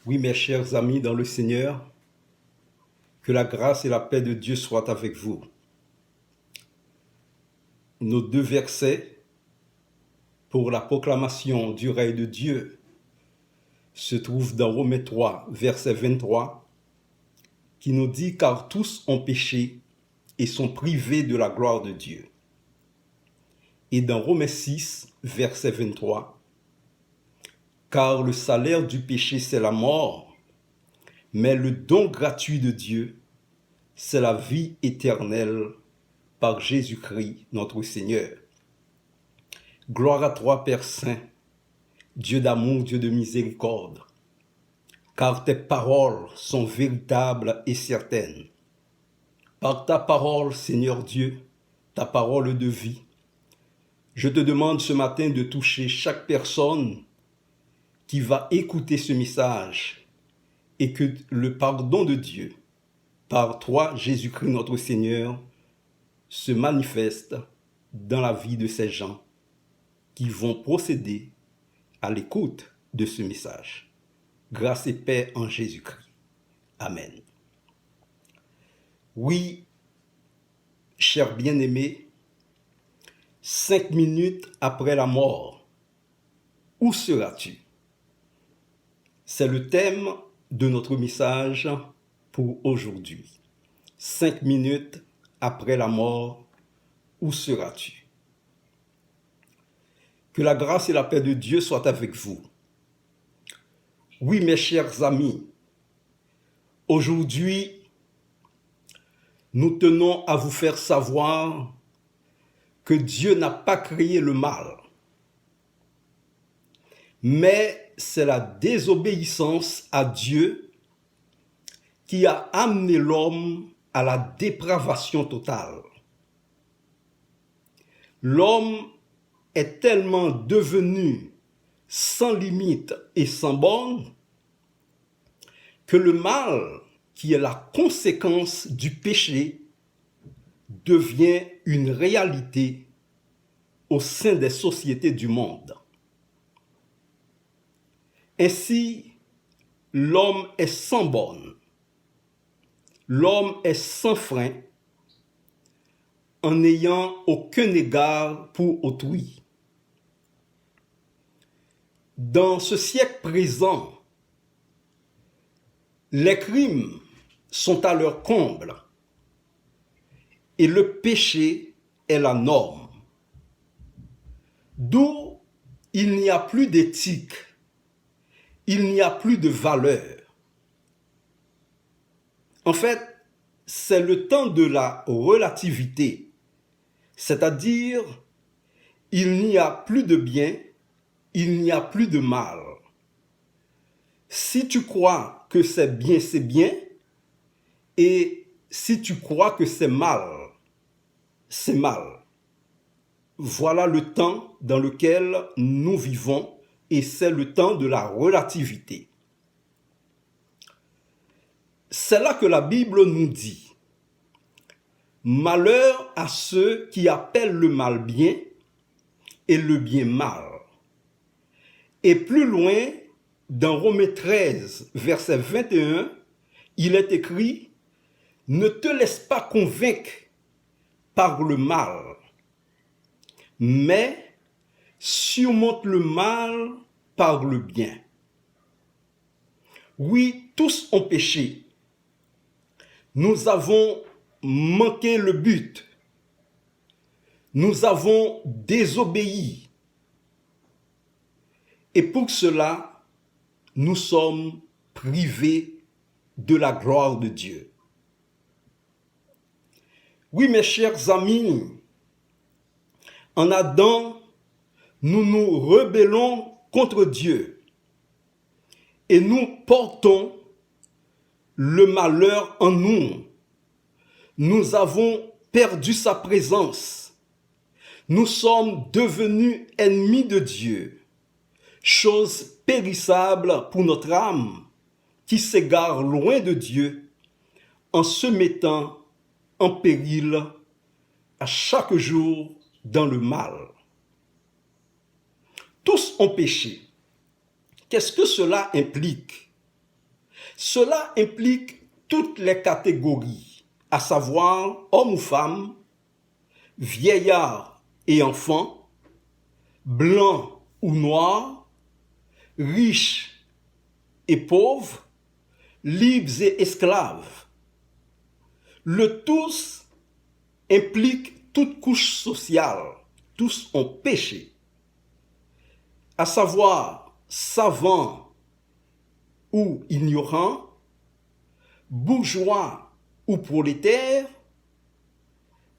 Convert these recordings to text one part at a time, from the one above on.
Oui, mes chers amis dans le Seigneur, que la grâce et la paix de Dieu soient avec vous. Nos deux versets pour la proclamation du règne de Dieu se trouvent dans Romains 3, verset 23, qui nous dit « Car tous ont péché et sont privés de la gloire de Dieu ». Et dans Romains 6, verset 23, « Car le salaire du péché, c'est la mort, mais le don gratuit de Dieu, c'est la vie éternelle par Jésus-Christ, notre Seigneur. » Gloire à toi, Père Saint, Dieu d'amour, Dieu de miséricorde, car tes paroles sont véritables et certaines. Par ta parole, Seigneur Dieu, ta parole de vie, je te demande ce matin de toucher chaque personne qui va écouter ce message et que le pardon de Dieu, par toi, Jésus-Christ notre Seigneur, se manifeste dans la vie de ces gens qui vont procéder à l'écoute de ce message. Grâce et paix en Jésus-Christ. Amen. Oui, cher bien-aimé, 5 minutes après la mort, où seras-tu? C'est le thème de notre message pour aujourd'hui. 5 minutes après la mort, où seras-tu? Que la grâce et la paix de Dieu soient avec vous. Oui, mes chers amis, aujourd'hui, nous tenons à vous faire savoir que Dieu n'a pas créé le mal, mais c'est la désobéissance à Dieu qui a amené l'homme à la dépravation totale. L'homme est tellement devenu sans limite et sans borne que le mal, qui est la conséquence du péché, devient une réalité au sein des sociétés du monde. Ainsi, l'homme est sans borne, l'homme est sans frein, en n'ayant aucun égard pour autrui. Dans ce siècle présent, les crimes sont à leur comble et le péché est la norme. D'où il n'y a plus d'éthique, il n'y a plus de valeur. En fait, c'est le temps de la relativité, c'est-à-dire il n'y a plus de bien, il n'y a plus de mal. Si tu crois que c'est bien, et si tu crois que c'est mal, c'est mal. Voilà le temps dans lequel nous vivons et c'est le temps de la relativité. C'est là que la Bible nous dit « Malheur à ceux qui appellent le mal bien et le bien mal ». Et plus loin, dans Romains 13, verset 21, il est écrit « Ne te laisse pas convaincre par le mal, mais surmonte le mal par le bien. » Oui, tous ont péché. Nous avons manqué le but. Nous avons désobéi. Et pour cela, nous sommes privés de la gloire de Dieu. Oui, mes chers amis, en Adam, nous nous rebellons contre Dieu et nous portons le malheur en nous. Nous avons perdu sa présence. Nous sommes devenus ennemis de Dieu, chose périssable pour notre âme qui s'égare loin de Dieu en se mettant en péril à chaque jour dans le mal. Tous ont péché. Qu'est-ce que cela implique? Cela implique toutes les catégories, à savoir hommes ou femmes, vieillards et enfants, blancs ou noirs, riches et pauvres, libres et esclaves. Le tous implique toute couche sociale. Tous ont péché, à savoir savants ou ignorants, bourgeois ou prolétaires,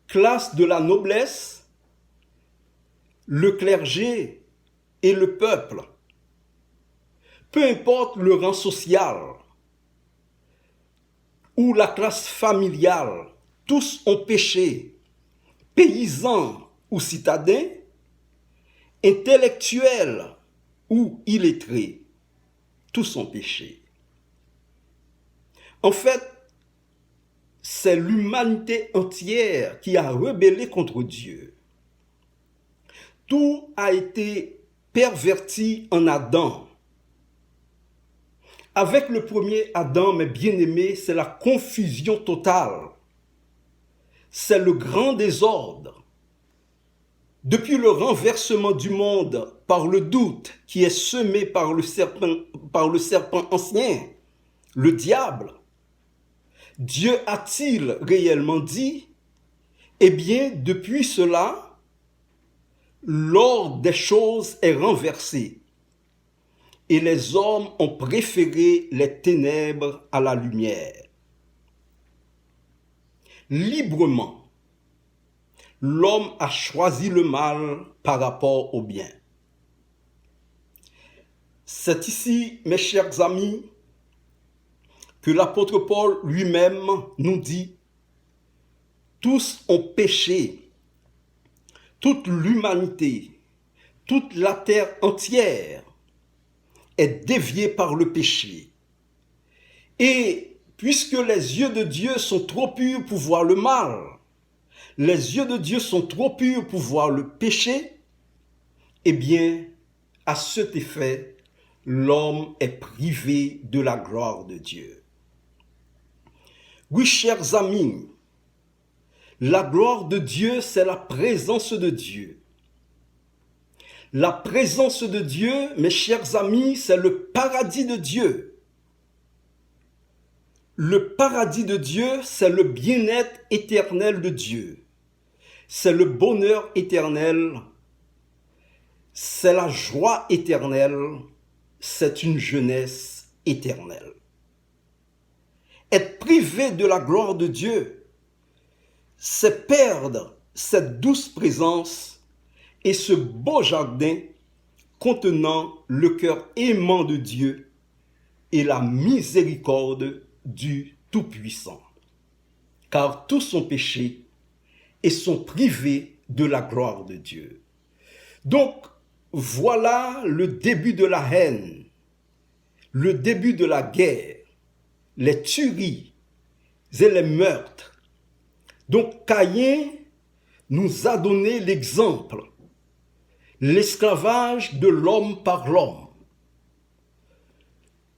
classe de la noblesse, le clergé et le peuple. Peu importe le rang social ou la classe familiale, tous ont péché, paysans ou citadins, intellectuels ou illettrés, tous ont péché. En fait, c'est l'humanité entière qui a rebellé contre Dieu. Tout a été perverti en Adam. Avec le premier Adam, mes bien-aimés, c'est la confusion totale. C'est le grand désordre. Depuis le renversement du monde par le doute qui est semé par le serpent ancien, le diable, Dieu a-t-il réellement dit? Eh bien, depuis cela, l'ordre des choses est renversé et les hommes ont préféré les ténèbres à la lumière. Librement, l'homme a choisi le mal par rapport au bien. C'est ici, mes chers amis, que l'apôtre Paul lui-même nous dit « Tous ont péché, toute l'humanité, toute la terre entière est déviée par le péché. Et puisque les yeux de Dieu sont trop purs pour voir le mal, les yeux de Dieu sont trop purs pour voir le péché, eh bien, à cet effet, l'homme est privé de la gloire de Dieu. Oui, chers amis, la gloire de Dieu, c'est la présence de Dieu. La présence de Dieu, mes chers amis, c'est le paradis de Dieu. Le paradis de Dieu, c'est le bien-être éternel de Dieu. C'est le bonheur éternel, c'est la joie éternelle, c'est une jeunesse éternelle. Être privé de la gloire de Dieu, c'est perdre cette douce présence et ce beau jardin contenant le cœur aimant de Dieu et la miséricorde du Tout-Puissant. Car tous ont péché et sont privés de la gloire de Dieu. Donc, voilà le début de la haine, le début de la guerre, les tueries et les meurtres. Donc, Caïn nous a donné l'exemple, l'esclavage de l'homme par l'homme,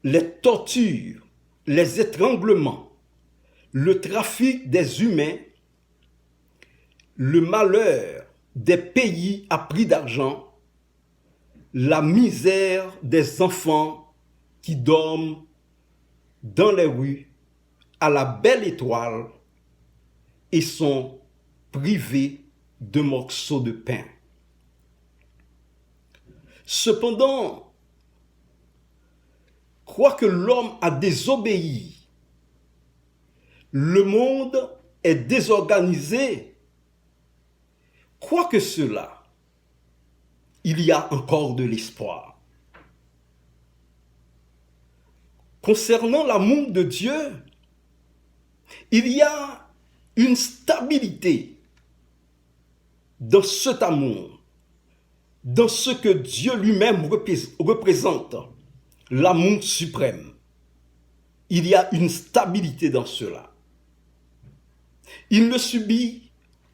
les tortures, les étranglements, le trafic des humains, le malheur des pays à prix d'argent, la misère des enfants qui dorment dans les rues à la belle étoile et sont privés de morceaux de pain. Cependant, quoique l'homme a désobéi, le monde est désorganisé. Quoique cela, il y a encore de l'espoir. Concernant l'amour de Dieu, il y a une stabilité dans cet amour, dans ce que Dieu lui-même représente, l'amour suprême. Il y a une stabilité dans cela. Il ne subit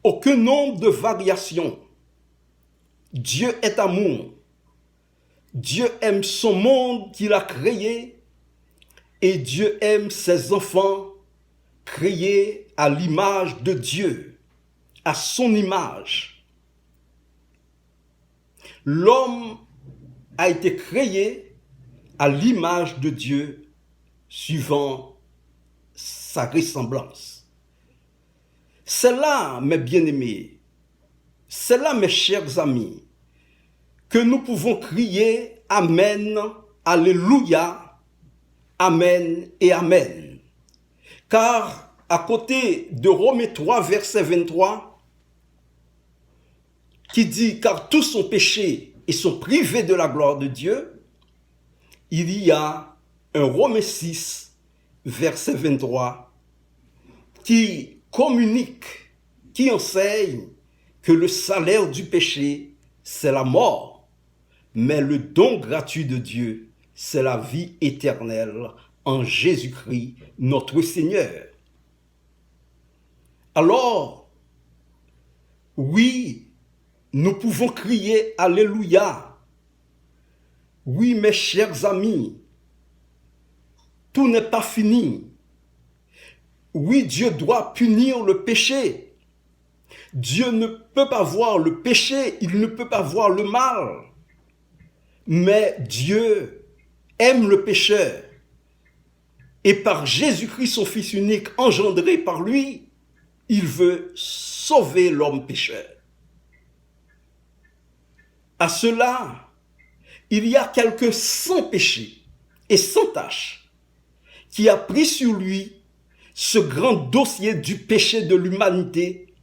aucun nombre de variations. Dieu est amour. Dieu aime son monde qu'il a créé Et Dieu aime ses enfants créés à l'image de Dieu, à son image. L'homme a été créé à l'image de Dieu, suivant sa ressemblance. C'est là, mes bien-aimés, c'est là, mes chers amis, que nous pouvons crier Amen, Alléluia, Amen et Amen. Car à côté de Romains 3, verset 23, qui dit « Car tous ont péché et sont privés de la gloire de Dieu », il y a un Romains 6, verset 23, qui communique, qui enseigne que le salaire du péché, c'est la mort, mais le don gratuit de Dieu, c'est la vie éternelle en Jésus-Christ, notre Seigneur. Alors, oui, nous pouvons crier Alléluia. Oui, mes chers amis, tout n'est pas fini. Oui, Dieu doit punir le péché. Dieu ne peut pas voir le péché, il ne peut pas voir le mal. Mais Dieu aime le pécheur. Et par Jésus-Christ, son Fils unique, engendré par lui, il veut sauver l'homme pécheur. À cela, il y a quelqu'un sans péché et sans tache qui a pris sur lui ce grand dossier du péché de l'humanité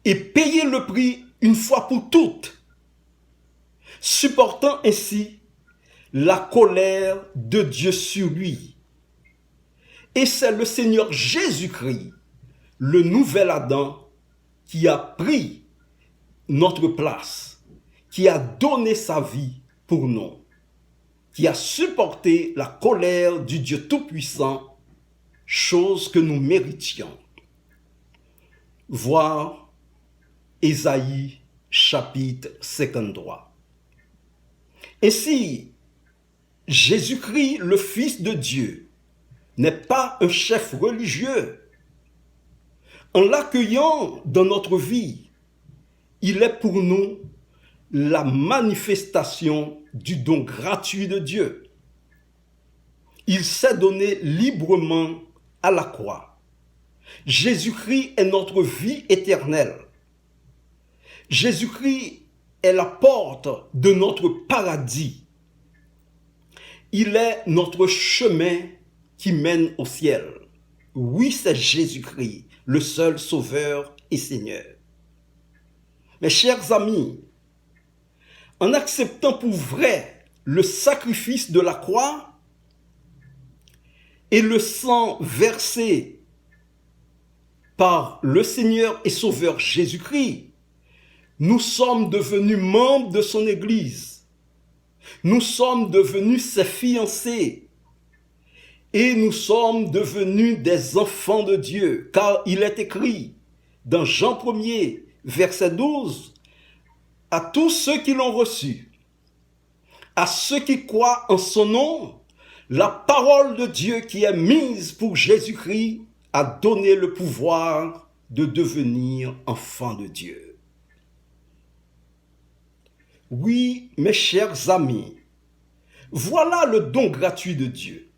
et payé le prix une fois pour toutes, supportant ainsi la colère de Dieu sur lui. Et c'est le Seigneur Jésus-Christ, le nouvel Adam, qui a pris notre place, qui a donné sa vie pour nous, qui a supporté la colère du Dieu Tout-Puissant, chose que nous méritions. Voir Ésaïe chapitre 53. Ainsi, Jésus-Christ, le Fils de Dieu, n'est pas un chef religieux. En l'accueillant dans notre vie, il est pour nous la manifestation du don gratuit de Dieu. Il s'est donné librement à la croix. Jésus-Christ est notre vie éternelle. Jésus-Christ est la porte de notre paradis. Il est notre chemin qui mène au ciel. Oui, c'est Jésus-Christ, le seul Sauveur et Seigneur. Mes chers amis, en acceptant pour vrai le sacrifice de la croix et le sang versé par le Seigneur et Sauveur Jésus-Christ, nous sommes devenus membres de son Église. Nous sommes devenus ses fiancés. Et nous sommes devenus des enfants de Dieu. Car il est écrit dans Jean 1er, verset 12, « À tous ceux qui l'ont reçu, à ceux qui croient en son nom, la parole de Dieu qui est mise pour Jésus-Christ a donné le pouvoir de devenir enfants de Dieu. » Oui, mes chers amis, voilà le don gratuit de Dieu.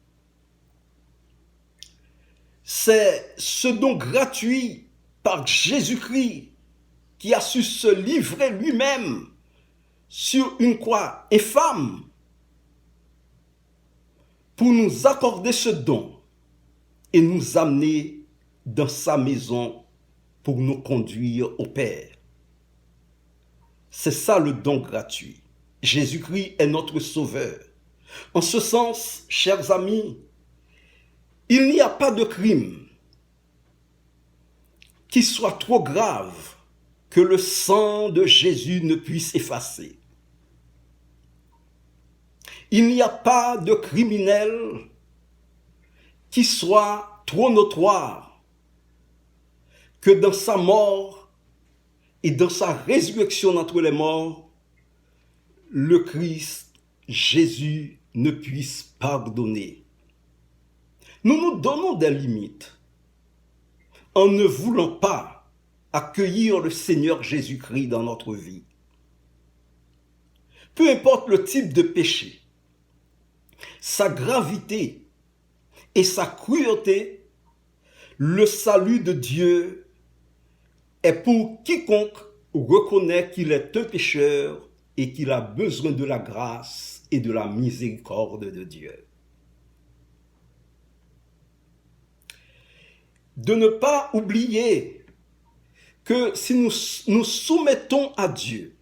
C'est ce don gratuit par Jésus-Christ qui a su se livrer lui-même sur une croix infâme pour nous accorder ce don et nous amener dans sa maison pour nous conduire au Père. C'est ça le don gratuit. Jésus-Christ est notre Sauveur. En ce sens, chers amis, il n'y a pas de crime qui soit trop grave que le sang de Jésus ne puisse effacer. Il n'y a pas de criminel qui soit trop notoire que dans sa mort et dans sa résurrection d'entre les morts, le Christ, Jésus, ne puisse pardonner. Nous nous donnons des limites en ne voulant pas accueillir le Seigneur Jésus-Christ dans notre vie. Peu importe le type de péché, sa gravité et sa cruauté, le salut de Dieu est pour quiconque reconnaît qu'il est un pécheur et qu'il a besoin de la grâce et de la miséricorde de Dieu. De ne pas oublier que si nous nous soumettons à Dieu,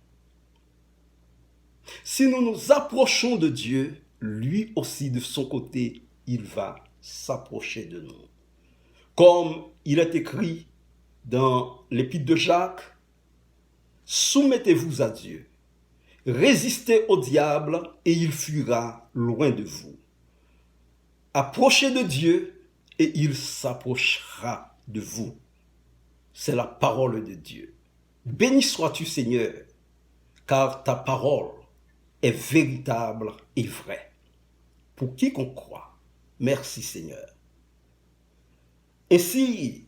si nous nous approchons de Dieu, lui aussi de son côté, il va s'approcher de nous. Comme il est écrit dans l'épître de Jacques, soumettez-vous à Dieu, résistez au diable et il fuira loin de vous. Approchez de Dieu et il s'approchera de vous. C'est la parole de Dieu. Béni sois-tu, Seigneur, car ta parole est véritable et vraie. Pour quiconque croit, merci Seigneur. Ainsi,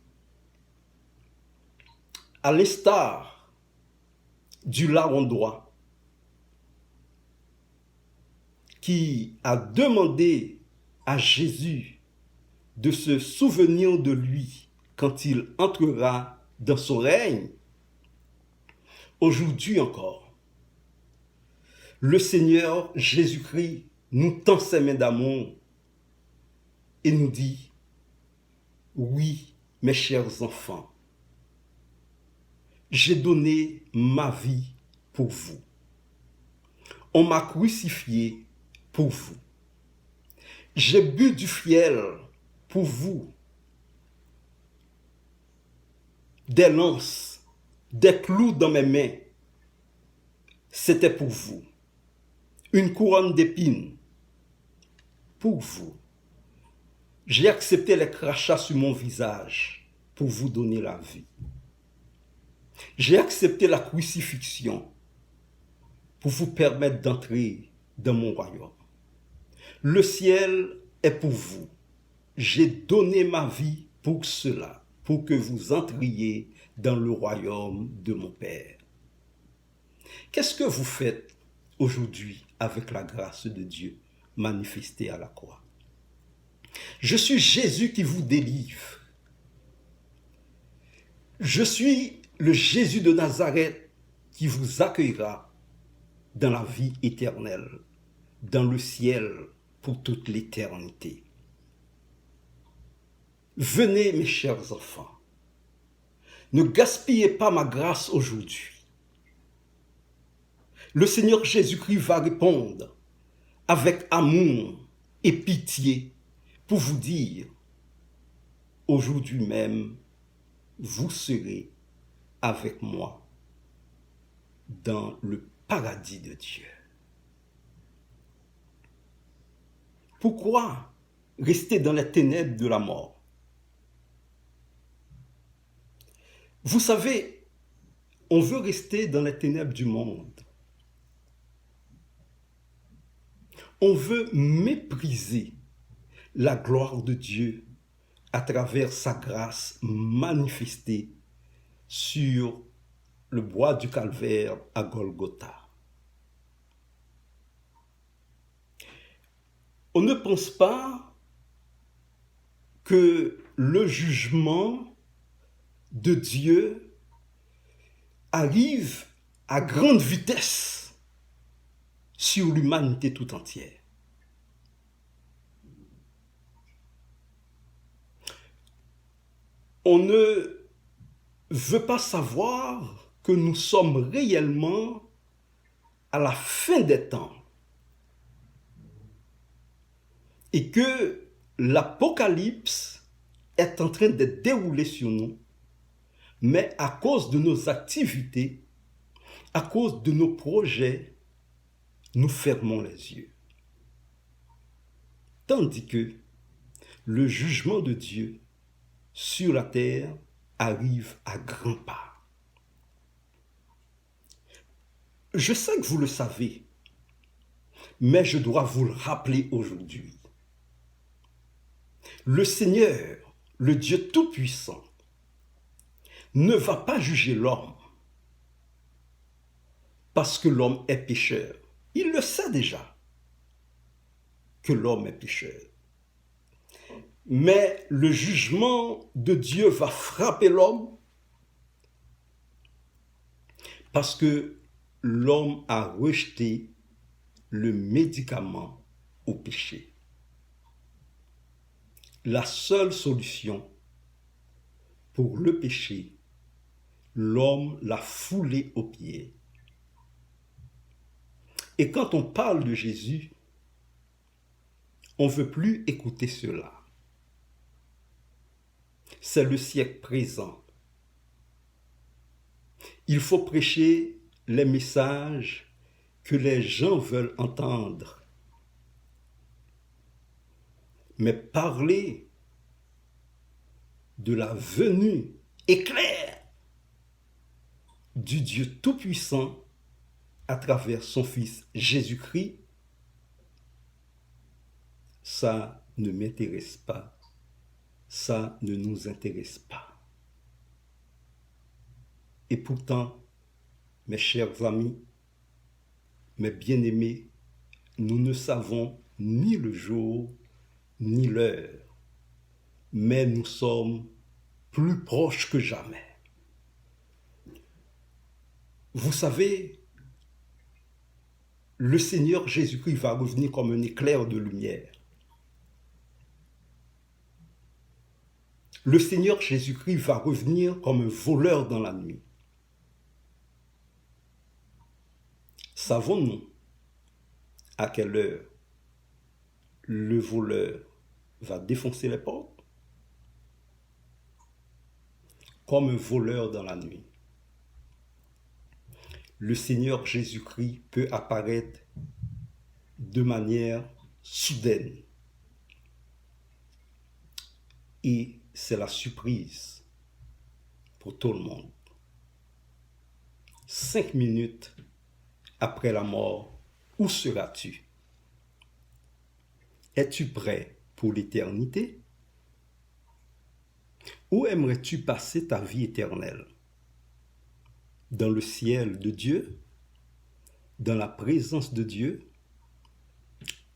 à l'instar du Laondois qui a demandé à Jésus de se souvenir de lui quand il entrera dans son règne, aujourd'hui encore, le Seigneur Jésus-Christ nous tend ses mains d'amour et nous dit, oui, mes chers enfants, j'ai donné ma vie pour vous. On m'a crucifié pour vous. J'ai bu du fiel pour vous. Des lances, des clous dans mes mains, c'était pour vous. Une couronne d'épines, pour vous. J'ai accepté les crachats sur mon visage pour vous donner la vie. J'ai accepté la crucifixion pour vous permettre d'entrer dans mon royaume. Le ciel est pour vous. J'ai donné ma vie pour cela, pour que vous entriez dans le royaume de mon Père. Qu'est-ce que vous faites aujourd'hui avec la grâce de Dieu manifestée à la croix? Je suis Jésus qui vous délivre. Je suis le Jésus de Nazareth qui vous accueillera dans la vie éternelle, dans le ciel pour toute l'éternité. Venez, mes chers enfants, ne gaspillez pas ma grâce aujourd'hui. Le Seigneur Jésus-Christ va répondre avec amour et pitié pour vous dire, aujourd'hui même, vous serez avec moi dans le paradis de Dieu. Pourquoi rester dans les ténèbres de la mort? Vous savez, on veut rester dans les ténèbres du monde. On veut mépriser la gloire de Dieu à travers sa grâce manifestée sur le bois du calvaire à Golgotha. On ne pense pas que le jugement de Dieu arrive à grande vitesse sur l'humanité tout entière. On ne veut pas savoir que nous sommes réellement à la fin des temps et que l'Apocalypse est en train de dérouler sur nous, mais à cause de nos activités, à cause de nos projets, nous fermons les yeux. Tandis que le jugement de Dieu sur la terre arrive à grands pas. Je sais que vous le savez, mais je dois vous le rappeler aujourd'hui. Le Seigneur, le Dieu Tout-Puissant, ne va pas juger l'homme parce que l'homme est pécheur. Il le sait déjà que l'homme est pécheur. Mais le jugement de Dieu va frapper l'homme parce que l'homme a rejeté le médicament au péché. La seule solution pour le péché, l'homme l'a foulé aux pieds. Et quand on parle de Jésus, on ne veut plus écouter cela. C'est le siècle présent. Il faut prêcher les messages que les gens veulent entendre. Mais parler de la venue éclair du Dieu Tout-Puissant à travers son Fils Jésus-Christ, ça ne m'intéresse pas. Ça ne nous intéresse pas. Et pourtant, mes chers amis, mes bien-aimés, nous ne savons ni le jour ni l'heure, mais nous sommes plus proches que jamais. Vous savez, le Seigneur Jésus-Christ va revenir comme un éclair de lumière. Le Seigneur Jésus-Christ va revenir comme un voleur dans la nuit. Savons-nous à quelle heure le voleur va défoncer les portes? Comme un voleur dans la nuit. Le Seigneur Jésus-Christ peut apparaître de manière soudaine. Et c'est la surprise pour tout le monde. 5 minutes après la mort, où seras-tu? Es-tu prêt pour l'éternité? Où aimerais-tu passer ta vie éternelle? Dans le ciel de Dieu? Dans la présence de Dieu?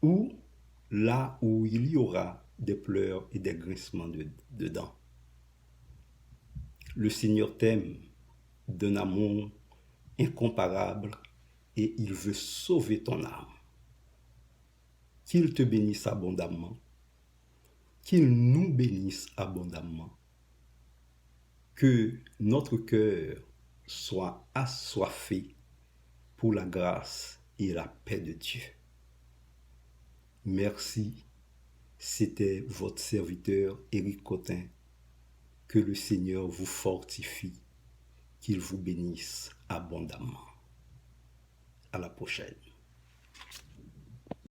Ou là où il y aura des pleurs et des grincements de dents? Le Seigneur t'aime d'un amour incomparable et il veut sauver ton âme. Qu'il te bénisse abondamment, qu'il nous bénisse abondamment, que notre cœur soit assoiffé pour la grâce et la paix de Dieu. Merci, c'était votre serviteur Éric Cotin. Que le Seigneur vous fortifie, qu'il vous bénisse abondamment. À la prochaine.